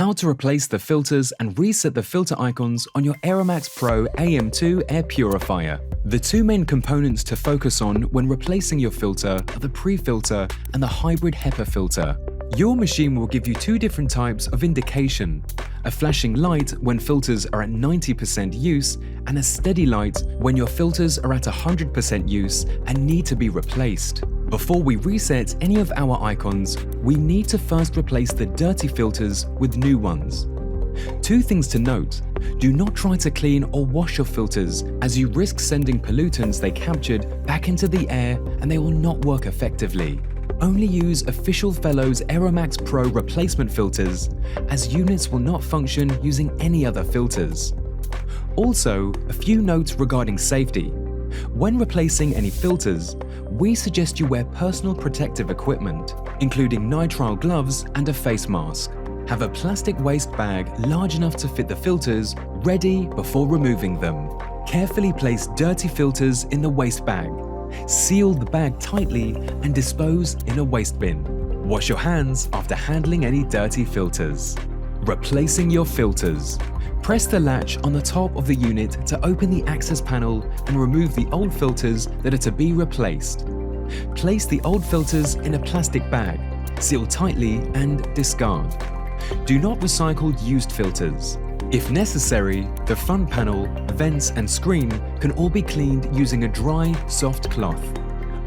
How to replace the filters and reset the filter icons on your AeraMax Pro AM2 air purifier. The two main components to focus on when replacing your filter are the pre-filter and the hybrid HEPA filter. Your machine will give you two different types of indication: a flashing light when filters are at 90% use, and a steady light when your filters are at 100% use and need to be replaced. Before we reset any of our icons, we need to first replace the dirty filters with new ones. Two things to note: do not try to clean or wash your filters, as you risk sending pollutants they captured back into the air and they will not work effectively. Only use official Fellows AeraMax Pro replacement filters, as units will not function using any other filters. Also, a few notes regarding safety. When replacing any filters, we suggest you wear personal protective equipment, including nitrile gloves and a face mask. Have a plastic waste bag large enough to fit the filters ready before removing them. Carefully place dirty filters in the waste bag. Seal the bag tightly and dispose in a waste bin. Wash your hands after handling any dirty filters. Replacing your filters. Press the latch on the top of the unit to open the access panel and remove the old filters that are to be replaced. Place the old filters in a plastic bag, seal tightly and discard. Do not recycle used filters. If necessary, the front panel, vents and screen can all be cleaned using a dry, soft cloth.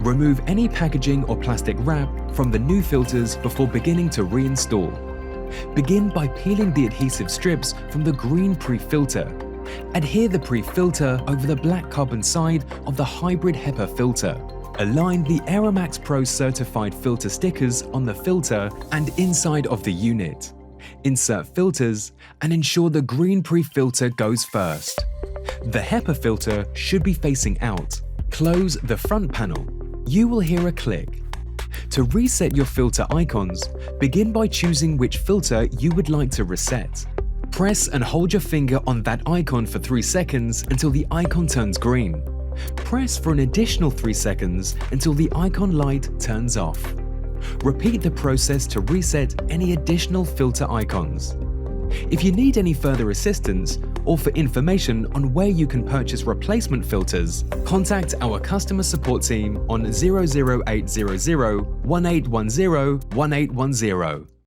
Remove any packaging or plastic wrap from the new filters before beginning to reinstall. Begin by peeling the adhesive strips from the green pre-filter. Adhere the pre-filter over the black carbon side of the hybrid HEPA filter. Align the AeraMax Pro certified filter stickers on the filter and inside of the unit. Insert filters and ensure the green pre-filter goes first. The HEPA filter should be facing out. Close the front panel. You will hear a click. To reset your filter icons, begin by choosing which filter you would like to reset. Press and hold your finger on that icon for 3 seconds until the icon turns green. Press for an additional 3 seconds until the icon light turns off. Repeat the process to reset any additional filter icons. If you need any further assistance or for information on where you can purchase replacement filters, contact our customer support team on 00800 1810 1810.